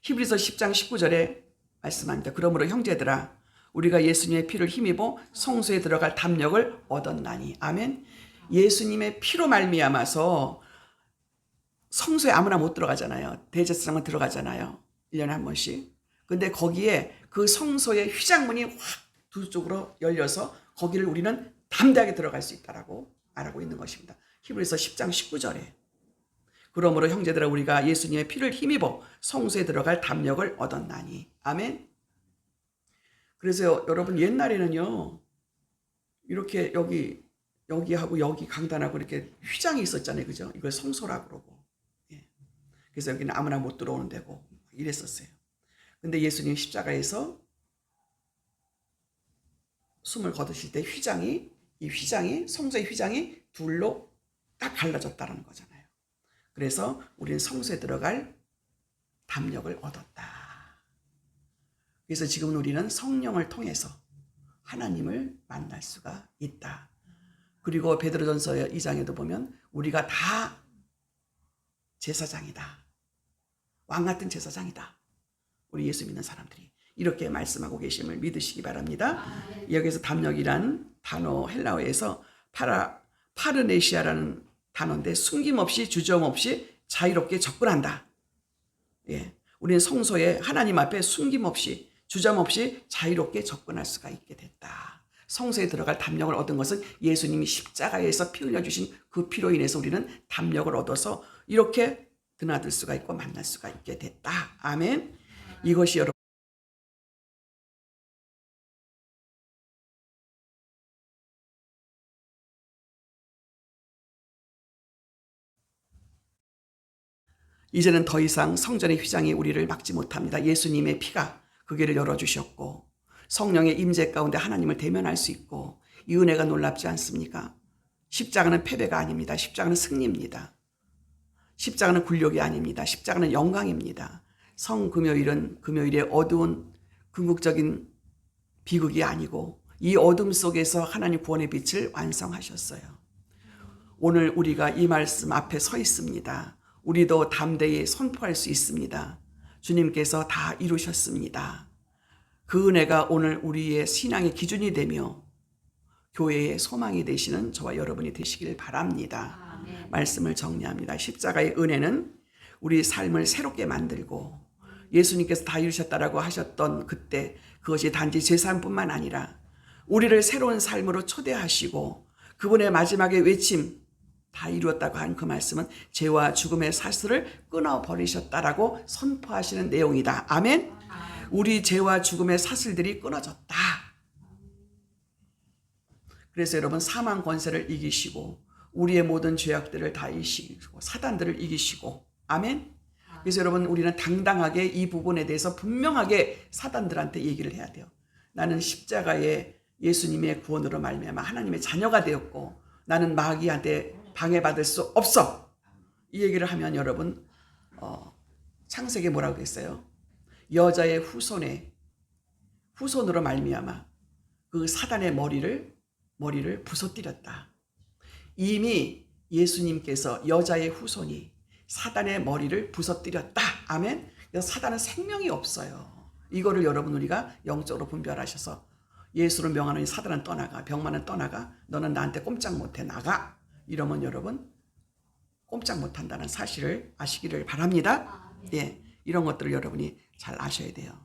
히브리서 10장 19절에 말씀합니다. 그러므로 형제들아 우리가 예수님의 피를 힘입어 성소에 들어갈 담력을 얻었나니. 아멘. 예수님의 피로 말미암아서 성소에 아무나 못 들어가잖아요. 대제사장만 들어가잖아요. 1년에 한 번씩. 근데 거기에 그 성소의 휘장문이 확 두 쪽으로 열려서 거기를 우리는 담대하게 들어갈 수 있다라고 말하고 있는 것입니다. 히브리서 10장 19절에 그러므로 형제들아 우리가 예수님의 피를 힘입어 성소에 들어갈 담력을 얻었나니. 아멘. 그래서 여러분 옛날에는요 이렇게 여기하고 여기 강단하고 이렇게 휘장이 있었잖아요. 그죠? 이걸 성소라고 그러고. 예. 그래서 여기는 아무나 못 들어오는 데고 이랬었어요. 근데 예수님 십자가에서 숨을 거두실 때 이 휘장이 성소의 휘장이 둘로 딱 갈라졌다는 거잖아요. 그래서 우리는 성소에 들어갈 담력을 얻었다. 그래서 지금 우리는 성령을 통해서 하나님을 만날 수가 있다. 그리고 베드로전서 2장에도 보면 우리가 다 제사장이다. 왕 같은 제사장이다. 우리 예수 믿는 사람들이 이렇게 말씀하고 계심을 믿으시기 바랍니다. 여기서 담력이란 단어 헬라어에서 파르네시아라는 단어인데 숨김없이 주저없이 자유롭게 접근한다. 예, 우리는 성소에 하나님 앞에 숨김없이 주저없이 자유롭게 접근할 수가 있게 됐다. 성소에 들어갈 담력을 얻은 것은 예수님이 십자가에서 피 흘려주신 그 피로 인해서 우리는 담력을 얻어서 이렇게 드나들 수가 있고 만날 수가 있게 됐다. 아멘. 이것이 여러분 이제는 더 이상 성전의 휘장이 우리를 막지 못합니다. 예수님의 피가 그 길을 열어주셨고 성령의 임재 가운데 하나님을 대면할 수 있고 이 은혜가 놀랍지 않습니까? 십자가는 패배가 아닙니다. 십자가는 승리입니다. 십자가는 굴욕이 아닙니다. 십자가는 영광입니다. 성금요일은 금요일의 어두운 궁극적인 비극이 아니고 이 어둠 속에서 하나님 구원의 빛을 완성하셨어요. 오늘 우리가 이 말씀 앞에 서 있습니다. 우리도 담대히 선포할 수 있습니다. 주님께서 다 이루셨습니다. 그 은혜가 오늘 우리의 신앙의 기준이 되며 교회의 소망이 되시는 저와 여러분이 되시길 바랍니다. 아멘. 말씀을 정리합니다. 십자가의 은혜는 우리 삶을 새롭게 만들고 예수님께서 다 이루셨다라고 하셨던 그때 그것이 단지 제사뿐만 아니라 우리를 새로운 삶으로 초대하시고 그분의 마지막의 외침 다 이루었다고 한 그 말씀은 죄와 죽음의 사슬을 끊어버리셨다라고 선포하시는 내용이다. 아멘. 우리 죄와 죽음의 사슬들이 끊어졌다. 그래서 여러분 사망 권세를 이기시고 우리의 모든 죄악들을 다 이기시고 사단들을 이기시고 아멘. 그래서 여러분 우리는 당당하게 이 부분에 대해서 분명하게 사단들한테 얘기를 해야 돼요. 나는 십자가의 예수님의 구원으로 말미암아 하나님의 자녀가 되었고 나는 마귀한테 방해받을 수 없어. 이 얘기를 하면 여러분 창세기에 뭐라고 했어요? 여자의 후손으로 말미암아 그 사단의 머리를 부서뜨렸다. 이미 예수님께서 여자의 후손이 사단의 머리를 부서뜨렸다. 아멘. 사단은 생명이 없어요. 이거를 여러분 우리가 영적으로 분별하셔서 예수를 명하는 사단은 떠나가, 병만은 떠나가, 너는 나한테 꼼짝 못해 나가. 이러면 여러분 꼼짝 못한다는 사실을 아시기를 바랍니다. 예, 이런 것들을 여러분이 잘 아셔야 돼요.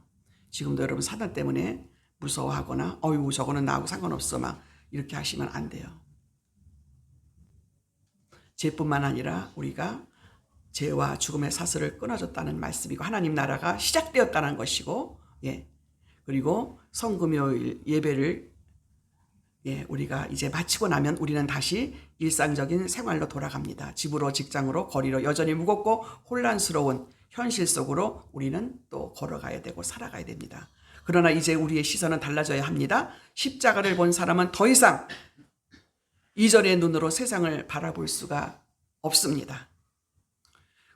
지금도 여러분 사단 때문에 무서워하거나 어이구 저거는 나하고 상관없어 막 이렇게 하시면 안 돼요. 죄뿐만 아니라 우리가 죄와 죽음의 사슬을 끊어줬다는 말씀이고 하나님 나라가 시작되었다는 것이고 그리고 성금요일 예배를 우리가 이제 마치고 나면 우리는 다시 일상적인 생활로 돌아갑니다. 집으로, 직장으로, 거리로 여전히 무겁고 혼란스러운 현실 속으로 우리는 또 걸어가야 되고 살아가야 됩니다. 그러나 이제 우리의 시선은 달라져야 합니다. 십자가를 본 사람은 더 이상 이전의 눈으로 세상을 바라볼 수가 없습니다.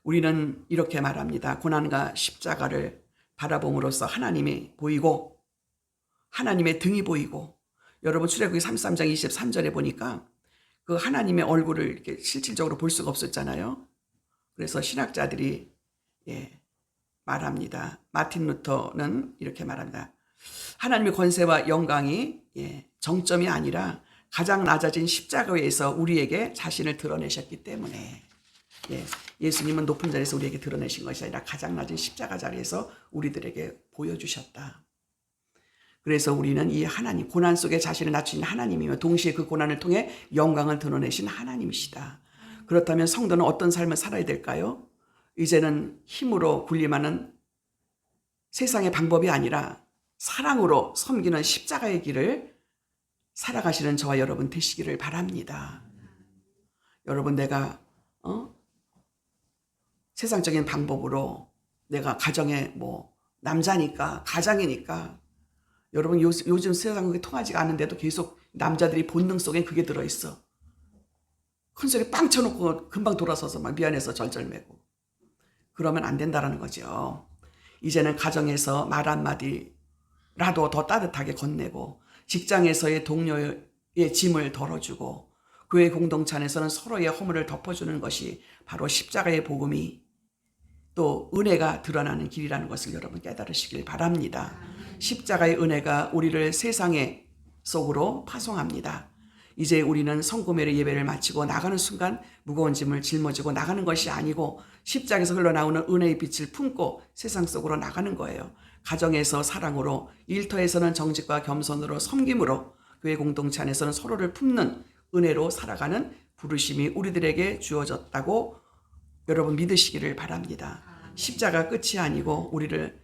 우리는 이렇게 말합니다. 고난과 십자가를 바라봄으로써 하나님이 보이고 하나님의 등이 보이고, 여러분 출애굽기 33장 23절에 보니까 그 하나님의 얼굴을 이렇게 실질적으로 볼 수가 없었잖아요. 그래서 신학자들이 말합니다. 마틴 루터는 이렇게 말합니다. 하나님의 권세와 영광이 정점이 아니라 가장 낮아진 십자가에서 우리에게 자신을 드러내셨기 때문에 예수님은 높은 자리에서 우리에게 드러내신 것이 아니라 가장 낮은 십자가 자리에서 우리들에게 보여주셨다. 그래서 우리는 이 하나님, 고난 속에 자신을 낮추신 하나님이며 동시에 그 고난을 통해 영광을 드러내신 하나님이시다. 그렇다면 성도는 어떤 삶을 살아야 될까요? 이제는 힘으로 군림하는 세상의 방법이 아니라 사랑으로 섬기는 십자가의 길을 살아가시는 저와 여러분 되시기를 바랍니다. 여러분, 내가 세상적인 방법으로 내가 가정에 남자니까 가장이니까, 여러분 요즘 세상이 통하지가 않는데도 계속 남자들이 본능 속에 그게 들어있어. 큰 소리 빵 쳐놓고 금방 돌아서서 막 미안해서 절절매고. 그러면 안 된다라는 거죠. 이제는 가정에서 말 한마디라도 더 따뜻하게 건네고, 직장에서의 동료의 짐을 덜어주고, 교회 공동체 안에서는 서로의 허물을 덮어주는 것이 바로 십자가의 복음이 또 은혜가 드러나는 길이라는 것을 여러분 깨달으시길 바랍니다. 십자가의 은혜가 우리를 세상의 속으로 파송합니다. 이제 우리는 성금요일 예배를 마치고 나가는 순간 무거운 짐을 짊어지고 나가는 것이 아니고 십자가에서 흘러나오는 은혜의 빛을 품고 세상 속으로 나가는 거예요. 가정에서 사랑으로, 일터에서는 정직과 겸손으로, 섬김으로, 교회 공동체 안에서는 서로를 품는 은혜로 살아가는 부르심이 우리들에게 주어졌다고 여러분 믿으시기를 바랍니다. 십자가 끝이 아니고 우리를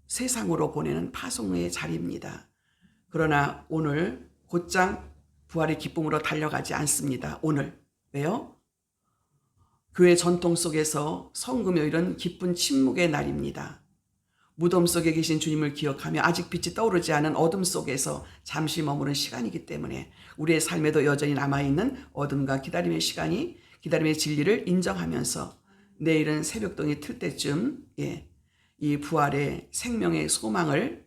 세상으로 보내는 파송의 자리입니다. 그러나 오늘 곧장 부활의 기쁨으로 달려가지 않습니다. 오늘. 왜요? 교회 전통 속에서 성금요일은 기쁜 침묵의 날입니다. 무덤 속에 계신 주님을 기억하며 아직 빛이 떠오르지 않은 어둠 속에서 잠시 머무는 시간이기 때문에 우리의 삶에도 여전히 남아있는 어둠과 기다림의 시간이, 기다림의 진리를 인정하면서 내일은 새벽동이 틀 때쯤 이 부활의 생명의 소망을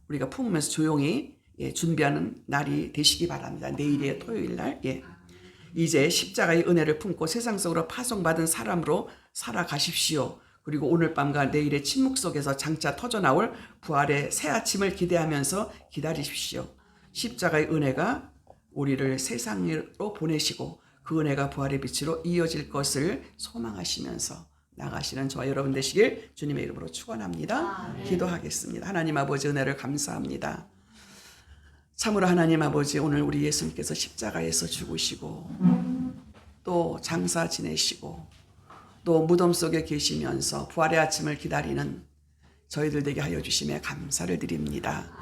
우리가 품으면서 조용히 준비하는 날이 되시기 바랍니다. 내일의 토요일 날. 이제 십자가의 은혜를 품고 세상 속으로 파송받은 사람으로 살아가십시오. 그리고 오늘 밤과 내일의 침묵 속에서 장차 터져나올 부활의 새 아침을 기대하면서 기다리십시오. 십자가의 은혜가 우리를 세상으로 보내시고 그 은혜가 부활의 빛으로 이어질 것을 소망하시면서 나가시는 저와 여러분 되시길 주님의 이름으로 축원합니다. 기도하겠습니다. 하나님 아버지, 은혜를 감사합니다. 참으로 하나님 아버지, 오늘 우리 예수님께서 십자가에서 죽으시고 또 장사 지내시고 또 무덤 속에 계시면서 부활의 아침을 기다리는 저희들 되게 하여 주심에 감사를 드립니다.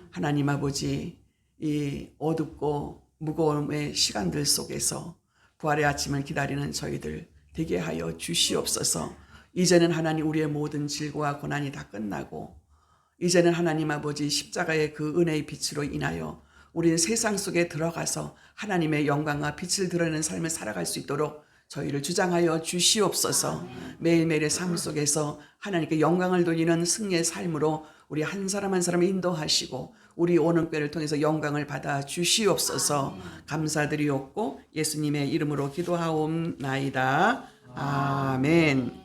하나님 아버지, 이 어둡고 무거움의 시간들 속에서 부활의 아침을 기다리는 저희들 되게 하여 주시옵소서. 이제는 하나님 우리의 모든 질고와 고난이 다 끝나고, 이제는 하나님 아버지 십자가의 그 은혜의 빛으로 인하여 우리는 세상 속에 들어가서 하나님의 영광과 빛을 드러내는 삶을 살아갈 수 있도록 저희를 주장하여 주시옵소서. 매일매일의 삶 속에서 하나님께 영광을 돌리는 승리의 삶으로 우리 한 사람 한 사람을 인도하시고 우리 오는교회를 통해서 영광을 받아 주시옵소서. 감사드리옵고 예수님의 이름으로 기도하옵나이다. 아멘.